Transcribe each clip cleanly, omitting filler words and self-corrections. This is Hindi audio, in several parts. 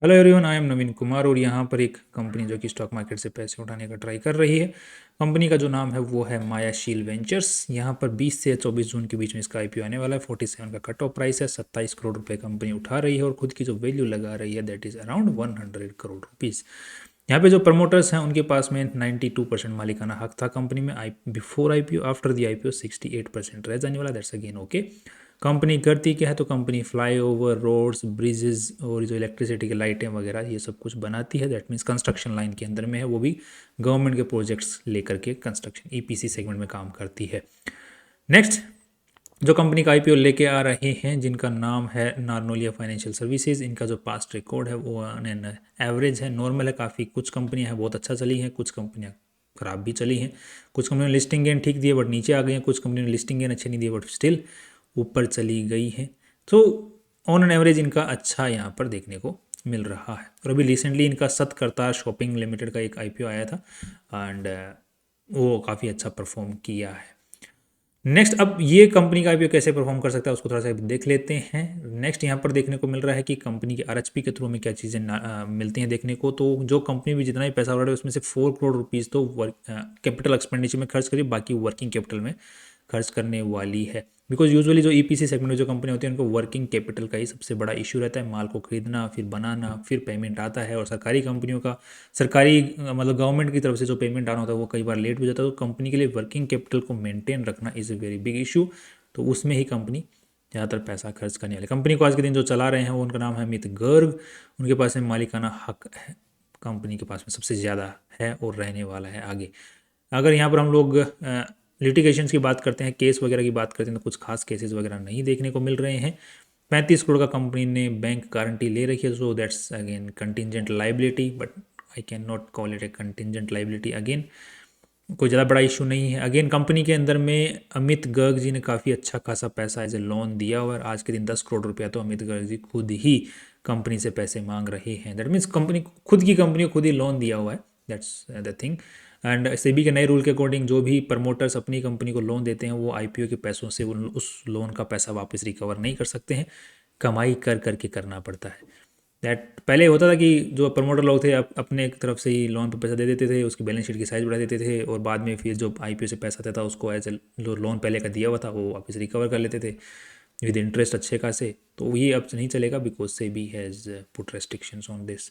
हेलो एवरीवन, आई एम नवीन कुमार और यहाँ पर एक कंपनी जो कि स्टॉक मार्केट से पैसे उठाने का ट्राई कर रही है। कंपनी का जो नाम है वो है मायाशील वेंचर्स। यहाँ पर 20 से 24 जून के बीच में इसका आईपीओ आने वाला है। 47 का कट ऑफ प्राइस है। 27 करोड़ रुपए कंपनी उठा रही है और खुद की जो वैल्यू लगा रही है that is around 100 crore rupees. यहाँ पे जो प्रमोटर्स हैं उनके पास में 92% मालिकाना हक था कंपनी में। Before IPO, after the IPO 68% रह जाने वाला। That's again okay. कंपनी करती क्या है, तो कंपनी फ्लाईओवर, रोड्स, ब्रिजेस और जो इलेक्ट्रिसिटी की लाइटें वगैरह ये सब कुछ बनाती है। दैट मीन्स कंस्ट्रक्शन लाइन के अंदर में है, वो भी गवर्नमेंट के प्रोजेक्ट्स लेकर के कंस्ट्रक्शन ईपीसी सेगमेंट में काम करती है। नेक्स्ट जो कंपनी का आईपीओ लेके आ रहे हैं जिनका नाम है नार्नोलिया फाइनेंशियल सर्विसेज। इनका जो पास्ट रिकॉर्ड है वो एवरेज है, नॉर्मल है। काफ़ी कुछ कंपनियां हैं बहुत अच्छा चली हैं, कुछ कंपनियां खराब भी चली हैं। कुछ कंपनियों ने लिस्टिंग गेन ठीक दिए बट नीचे आ गई हैं, कुछ कंपनियों ने लिस्टिंग गेन अच्छे नहीं दिए बट स्टिल ऊपर चली गई हैं। तो ऑन एन एवरेज इनका अच्छा यहाँ पर देखने को मिल रहा है। और अभी रिसेंटली इनका सतकर्ता शॉपिंग लिमिटेड का एक आईपीओ आया था एंड वो काफ़ी अच्छा परफॉर्म किया है। नेक्स्ट, अब ये कंपनी का आईपीओ कैसे परफॉर्म कर सकता है उसको थोड़ा सा देख लेते हैं। नेक्स्ट यहाँ पर देखने को मिल रहा है कि कंपनी के आरएचपी के थ्रू में क्या चीज़ें मिलती हैं देखने को। तो जो कंपनी भी जितना भी पैसा उड़ा रही है उसमें से 4 करोड़ रुपीज़ तो कैपिटल एक्सपेंडिचर में खर्च करी, बाकी वर्किंग कैपिटल में खर्च करने वाली है। बिकॉज यूजुअली जो ईपीसी सेगमेंट में जो कंपनी होती है उनको वर्किंग कैपिटल का ही सबसे बड़ा इशू रहता है। माल को खरीदना, फिर बनाना, फिर पेमेंट आता है। और सरकारी कंपनियों का सरकारी मतलब गवर्नमेंट की तरफ से जो पेमेंट आना होता है वो कई बार लेट हो जाता है। तो कंपनी के लिए वर्किंग कैपिटल को मेंटेन रखना is a very big issue. तो उसमें ही कंपनी ज़्यादातर पैसा खर्च करने वाली। कंपनी को आज के दिन जो चला रहे हैं वो उनका नाम है अमित गर्ग। उनके पास में मालिकाना हक है, कंपनी के पास में सबसे ज़्यादा है और रहने वाला है आगे। अगर यहाँ पर हम लोग लिटिगेशंस की बात करते हैं, केस वगैरह की बात करते हैं, तो कुछ खास केसेस वगैरह नहीं देखने को मिल रहे हैं। 35 करोड़ का कंपनी ने बैंक गारंटी ले रखी है, so that's again contingent liability, but I can not call it A contingent liability. Again कोई ज़्यादा बड़ा इशू नहीं है। अगेन कंपनी के अंदर में अमित गर्ग जी ने काफ़ी अच्छा खासा पैसा एज ए लोन दिया हुआ है। आज के दिन 10 करोड़ रुपया तो अमित गर्ग जी खुद ही कंपनी से पैसे मांग रहे हैं। दैट मीन्स कंपनी खुद की कंपनी को खुद ही लोन दिया हुआ है। That's the thing. And SEBI के नए रूल के अकॉर्डिंग जो भी प्रमोटर्स अपनी कंपनी को लोन देते हैं वो आईपीओ के पैसों से उस लोन का पैसा वापस रिकवर नहीं कर सकते हैं, कमाई कर करके करना पड़ता है। दैट पहले होता था कि जो प्रमोटर लोग थे अपने एक तरफ से ही लोन पे पैसा दे देते थे, उसकी बैलेंस शीट की साइज बढ़ा देते थे और बाद में फिर जो आईपीओ से पैसा आता था उसको एज जो लोन पहले का दिया हुआ था वो वापस रिकवर कर लेते थे विद इंटरेस्ट अच्छे खासे। तो ये अब नहीं चलेगा because SEBI has put restrictions on this.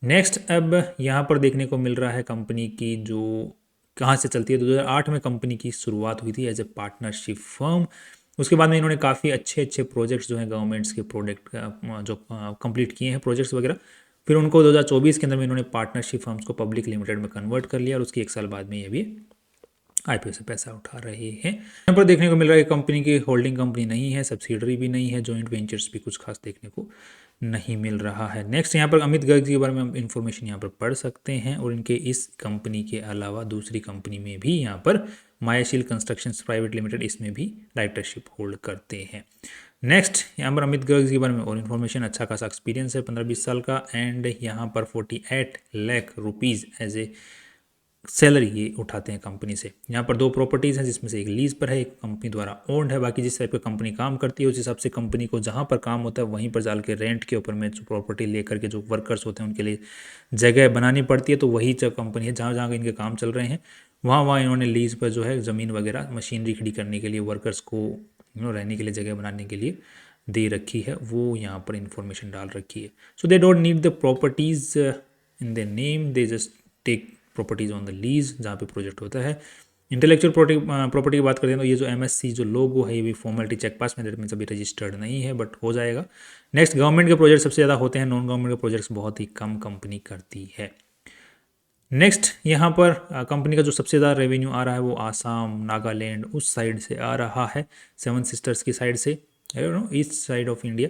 Next, अब यहाँ पर देखने को मिल रहा है कंपनी की जो कहाँ से चलती है। 2008 में कंपनी की शुरुआत हुई थी एज ए पार्टनरशिप फर्म। उसके बाद में इन्होंने काफ़ी अच्छे अच्छे प्रोजेक्ट्स जो हैं गवर्नमेंट्स के प्रोडक्ट जो कंप्लीट किए हैं प्रोजेक्ट्स वगैरह। फिर उनको 2024 के अंदर में इन्होंने पार्टनरशिप फर्म्स को पब्लिक लिमिटेड में कन्वर्ट कर लिया और उसके 1 साल बाद में ये भी आईपीओ से पैसा उठा रहे हैं। यहाँ पर देखने को मिल रहा है कि कंपनी की होल्डिंग कंपनी नहीं है, सब्सिडरी भी नहीं है, जॉइंट वेंचर्स भी कुछ खास देखने को नहीं मिल रहा है। नेक्स्ट, यहाँ पर अमित गर्ग जी के बारे में हम इन्फॉर्मेशन यहाँ पर पढ़ सकते हैं और इनके इस कंपनी के अलावा दूसरी कंपनी में भी यहाँ पर मायाशील कंस्ट्रक्शंस प्राइवेट लिमिटेड इसमें भी राइटरशिप होल्ड करते हैं। नेक्स्ट, यहाँ पर अमित गर्ग जी के बारे में और इन्फॉर्मेशन, अच्छा खासा एक्सपीरियंस है 15-20 साल का एंड यहाँ पर 48 lakh rupees as a salary ये उठाते हैं कंपनी से। यहाँ पर 2 प्रॉपर्टीज़ हैं जिसमें से एक लीज पर है, एक कंपनी द्वारा ओन्ड है। बाकी जिस टाइप की कंपनी काम करती है उस हिसाब से कंपनी को जहाँ पर काम होता है वहीं पर जाल के रेंट के ऊपर में जो प्रॉपर्टी लेकर के जो वर्कर्स होते हैं उनके लिए जगह बनानी पड़ती है। तो वही जो कंपनी है जहाँ जहाँ इनके काम चल रहे हैं वहाँ वहाँ इन्होंने लीज पर जो है ज़मीन वगैरह मशीनरी खड़ी करने के लिए वर्कर्स को रहने के लिए जगह बनाने के लिए दे रखी है, वो यहाँ पर इंफॉर्मेशन डाल रखी है। So they don't need the properties in the name, they just take properties on the lease जहाँ पे प्रोजेक्ट होता है। इंटेलेक्चुअल प्रॉपर्टी की बात करते हैं तो ये जो एमएससी जो लोगो है ये भी फॉर्मेलिटी चेक पास में दैट मीन्स अभी रजिस्टर्ड नहीं है बट हो जाएगा। नेक्स्ट, गवर्नमेंट के प्रोजेक्ट सबसे ज़्यादा होते हैं, नॉन गवर्नमेंट के प्रोजेक्ट्स बहुत ही कम कंपनी करती है। नेक्स्ट, यहाँ पर कंपनी का जो सबसे ज़्यादा रेवेन्यू आ रहा है वो आसाम, नागालैंड उस साइड से आ रहा है, 7 सिस्टर्स की साइड से, east side of India.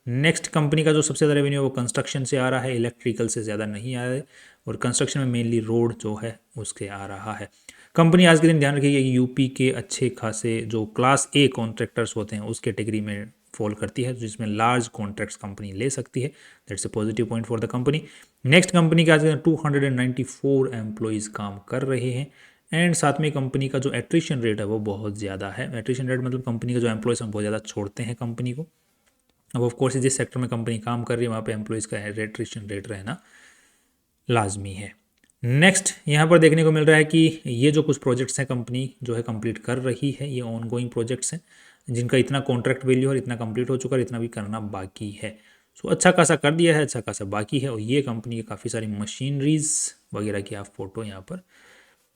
Next, company का जो सबसे ज़्यादा रेवेन्यू है वो कंस्ट्रक्शन से आ रहा है, इलेक्ट्रिकल से ज़्यादा नहीं आ रहा है और कंस्ट्रक्शन में मेनली रोड जो है उसके आ रहा है। कंपनी आज के दिन ध्यान रखिए कि यूपी के अच्छे खासे जो क्लास ए कॉन्ट्रैक्टर्स होते हैं उस कैटेगरी में फॉल करती है जिसमें लार्ज कॉन्ट्रैक्ट्स कंपनी ले सकती है। That's a positive point for the company. Next, company के आज 294 एम्प्लॉयज़ काम कर रहे हैं एंड साथ में कंपनी का जो एट्रिशन रेट है वो बहुत ज़्यादा है। एट्रिशन रेट मतलब कंपनी का जो एम्प्लॉयज़ हैं बहुत ज़्यादा छोड़ते हैं कंपनी को। अब ऑफ कोर्स जिस सेक्टर में कंपनी काम कर रही है वहाँ पे एम्प्लॉयज़ का एट्रिशन रेट रहना लाजमी है। नेक्स्ट यहाँ पर देखने को मिल रहा है कि ये जो कुछ प्रोजेक्ट्स हैं कंपनी जो है कंप्लीट कर रही है, ये ऑन गोइंग प्रोजेक्ट्स हैं जिनका इतना कॉन्ट्रैक्ट वैल्यू और इतना कंप्लीट हो चुका है, इतना भी करना बाकी है। सो अच्छा खासा कर दिया है, अच्छा खासा बाकी है। और ये कंपनी के काफ़ी सारी मशीनरीज वगैरह की आप फोटो यहाँ पर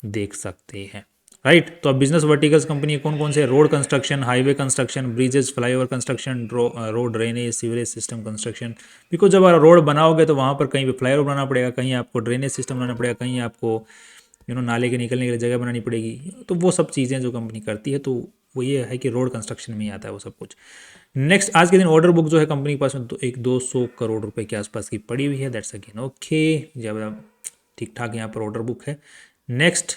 देख सकते हैं, राइट। तो अब बिजनेस वर्टिकल्स कंपनी कौन कौन से? Road construction, highway construction, bridges, flyover construction, road drainage, sewerage system construction. Because जब आप रोड बनाओगे तो वहाँ पर कहीं पे फ्लाईओवर बनाना पड़ेगा, कहीं आपको ड्रेनेज सिस्टम बनाना पड़ेगा, कहीं आपको नाले के निकलने के लिए जगह बनानी पड़ेगी। तो वो सब चीज़ें जो कंपनी करती है, तो वो ये है कि रोड कंस्ट्रक्शन में ही आता है वो सब कुछ। नेक्स्ट, आज के दिन ऑर्डर बुक जो है कंपनी के पास में तो एक 200 करोड़ रुपए के आसपास की पड़ी हुई है। दैट्स अगेन ओके, जब ठीक ठाक यहाँ पर ऑर्डर बुक है। नेक्स्ट,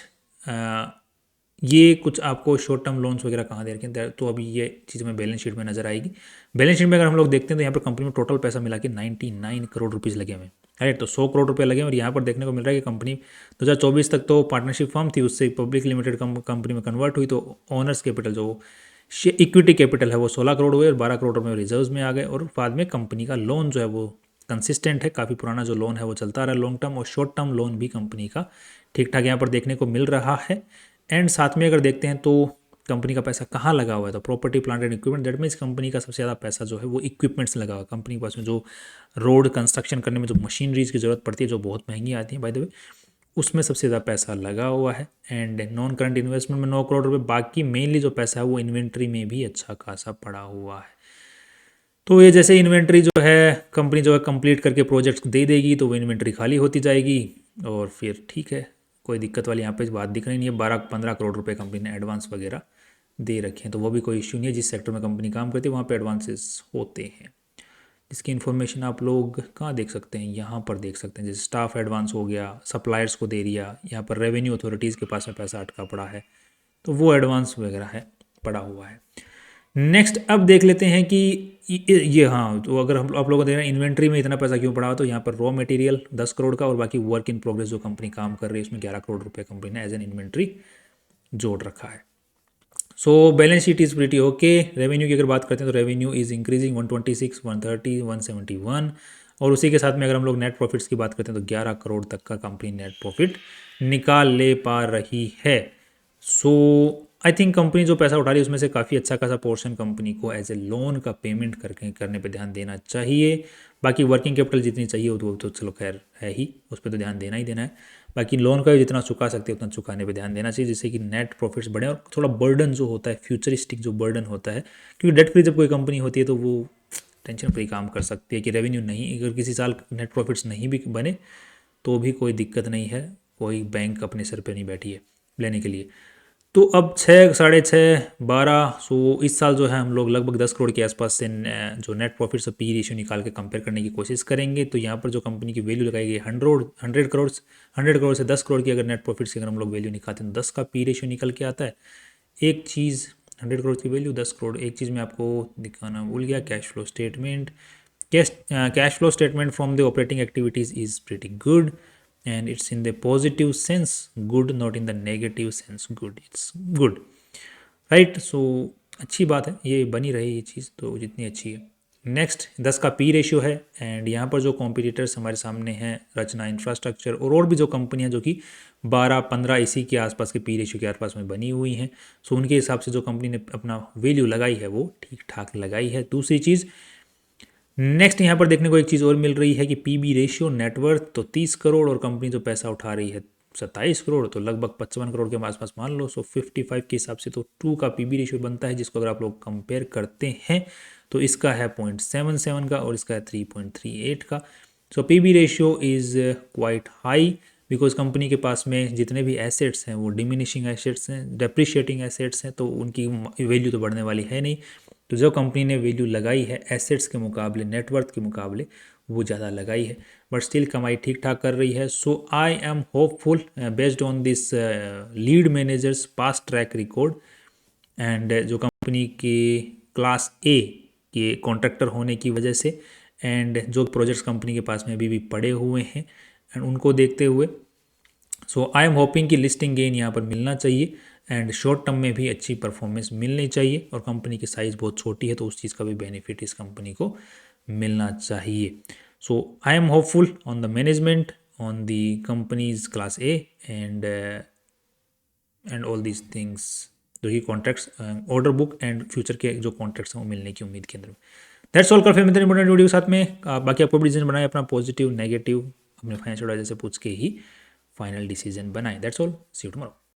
ये कुछ आपको शॉर्ट टर्म लोन्स वगैरह कहाँ दे रखे हैं, तो अभी ये चीज़ में बैलेंस शीट में नजर आएगी। बैलेंस शीट में अगर हम लोग देखते हैं तो यहाँ पर कंपनी में टोटल पैसा मिला के 99 करोड़ रुपीज़ लगे हुए हैं, राइट। तो 100 करोड़ रुपये लगे। और यहाँ पर देखने को मिल रहा है कि कंपनी 2024 तक तो पार्टनरशिप फर्म थी, उससे पब्लिक लिमिटेड कंपनी में कन्वर्ट हुई। तो ओनर्स कैपिटल जो इक्विटी कैपिटल है वो 16 करोड़ हुए और 12 करोड़ रुपये रिजर्व में आ गए। और बाद में कंपनी का लोन जो है वो कंसिस्टेंट है, काफ़ी पुराना जो लोन है वो चलता रहा लॉन्ग टर्म, और शॉर्ट टर्म लोन भी कंपनी का ठीक ठाक यहाँ पर देखने को मिल रहा है। एंड साथ में अगर देखते हैं तो कंपनी का पैसा कहाँ लगा हुआ है, तो property plant and equipment. That means company का सबसे ज़्यादा पैसा जो है वो इक्विपमेंट्स लगा हुआ है। कंपनी के पास में जो रोड कंस्ट्रक्शन करने में जो मशीनरीज की ज़रूरत पड़ती है, जो बहुत महंगी आती है बाय द वे, उसमें सबसे ज़्यादा पैसा लगा हुआ है। एंड नॉन करंट इन्वेस्टमेंट में 9 करोड़ रुपये। बाकी मेनली जो पैसा है वो इन्वेंट्री में भी अच्छा खासा पड़ा हुआ है। तो ये जैसे इन्वेंट्री जो है कंपनी जो है कंप्लीट करके प्रोजेक्ट्स दे देगी तो वो इन्वेंट्री खाली होती जाएगी, और फिर ठीक है, कोई दिक्कत वाली यहाँ पे बात दिख रही नहीं है। 12-15 करोड़ रुपए कंपनी ने एडवांस वगैरह दे रखे हैं, तो वो भी कोई इश्यू नहीं है। जिस सेक्टर में कंपनी काम करती है वहाँ पे एडवांसेस होते हैं, जिसकी इन्फॉर्मेशन आप लोग कहाँ देख सकते हैं, यहाँ पर देख सकते हैं। जैसे स्टाफ एडवांस हो गया, सप्लायर्स को दे दिया, यहाँ पर रेवेन्यू अथॉरिटीज़ के पास में पैसा अटका पड़ा है, तो वो एडवांस वगैरह है पड़ा हुआ है। नेक्स्ट, अब देख लेते हैं कि ये हाँ, तो अगर हम आप लोगों को देख रहे हैं इन्वेंट्री में इतना पैसा क्यों पड़ा हुआ, तो यहाँ पर रॉ मटेरियल 10 करोड़ का और बाकी वर्क इन प्रोग्रेस जो कंपनी काम कर रही है उसमें 11 करोड़ रुपए कंपनी ने एज एन इन्वेंट्री जोड़ रखा है। So balance sheet is pretty okay. Revenue की अगर बात करते हैं तो रेवेन्यू इज़ इंक्रीजिंग 126, 130, 171। और उसी के साथ में अगर हम लोग नेट प्रॉफिट्स की बात करते हैं तो 11 करोड़ तक का कंपनी नेट प्रॉफिट निकाल ले पा रही है। सो आई थिंक कंपनी जो पैसा उठा रही है उसमें से काफ़ी अच्छा खासा पोर्शन कंपनी को एज ए लोन का पेमेंट करने पे ध्यान देना चाहिए। बाकी वर्किंग कैपिटल जितनी चाहिए वो तो चलो खैर है ही, उस पर तो ध्यान देना ही देना है। बाकी लोन का भी जितना चुका सकते हैं उतना चुकाने पे ध्यान देना चाहिए, जिससे कि नेट प्रॉफिट्स बढ़े और थोड़ा बर्डन जो होता है, फ्यूचरिस्टिक जो बर्डन होता है, क्योंकि डेट फ्री जब कोई कंपनी होती है तो वो टेंशन फ्री काम कर सकती है कि रेवेन्यू नहीं, अगर किसी साल नेट प्रॉफिट्स नहीं भी बने तो भी कोई दिक्कत नहीं है, कोई बैंक अपने सर पे नहीं बैठी है लेने के लिए। तो अब 6, 6.5, 12, सो इस साल जो है हम लोग लगभग 10 करोड़ के आसपास से जो नेट प्रॉफिट से पी रेशियो निकाल के कंपेयर करने की कोशिश करेंगे। तो यहाँ पर जो कंपनी की वैल्यू लगाई गई 100 करोड़ से 10 करोड़ की अगर नेट प्रॉफिट से अगर हम लोग वैल्यू निकालते हैं तो 10 का पी रेशियो निकल के आता है। एक चीज़ 100 करोड़ की वैल्यू 10 करोड़, एक चीज़ मैं आपको दिखाना भूल गया, cash flow statement. Cash flow statement from the operating activities is pretty good and it's in the positive sense good, not in the negative sense good, it's good, right। so अच्छी बात है, ये बनी रही ये चीज़ तो जितनी अच्छी है। नेक्स्ट 10 का पी रेशियो है। एंड यहाँ पर जो कॉम्पिटिटर्स हमारे सामने हैं, रचना इंफ्रास्ट्रक्चर और भी जो कंपनियाँ जो कि 12-15 इसी के आसपास के पी रेशियो के आसपास में बनी हुई हैं, सो उनके हिसाब से जो कंपनी ने अपना वैल्यू लगाई है वो ठीक ठाक लगाई है। दूसरी चीज़, नेक्स्ट यहाँ पर देखने को एक चीज़ और मिल रही है कि पीबी रेशियो, नेटवर्थ तो 30 करोड़ और कंपनी जो पैसा उठा रही है 27 करोड़, तो लगभग 55 करोड़ के आसपास मान लो। सो 55 के हिसाब से तो 2 का पीबी रेशियो बनता है, जिसको अगर आप लोग कंपेयर करते हैं तो इसका है 0.77 का और इसका है 3.38 का। So PB ratio is quite high because company के पास में जितने भी एसेट्स हैं वो डिमिनिशिंग एसेट्स हैं, डेप्रिशिएटिंग एसेट्स हैं, तो उनकी वैल्यू तो बढ़ने वाली है नहीं। तो जो कंपनी ने वैल्यू लगाई है एसेट्स के मुकाबले, नेटवर्थ के मुकाबले, वो ज़्यादा लगाई है, बट स्टिल कमाई ठीक ठाक कर रही है। So I am hopeful based on this lead managers past track record and जो कंपनी के क्लास ए के कॉन्ट्रैक्टर होने की वजह से एंड जो प्रोजेक्ट्स कंपनी के पास में अभी भी पड़े हुए हैं एंड उनको देखते हुए, सो आई एम होपिंग कि लिस्टिंग गेन यहाँ पर मिलना चाहिए। एंड शॉर्ट टर्म में भी अच्छी परफॉर्मेंस मिलनी चाहिए, और कंपनी की साइज़ बहुत छोटी है तो उस चीज़ का भी बेनिफिट इस कंपनी को मिलना चाहिए. So I am hopeful on the management, on the companies class A and all these things, जो कि contracts, order book and future के जो कॉन्ट्रैक्ट्स हैं वो मिलने की उम्मीद के अंदर. That's all. कल फिर मिलते हैं इंपॉर्टेंट वीडियो के साथ में. बाकी आपको भी डिसीजन बनाए अपना, पॉजिटिव नेगेटिव अपने फाइनेंशियल एडवाइजर से पूछ के ही फाइनल डिसीजन बनाएं. That's all. See you tomorrow.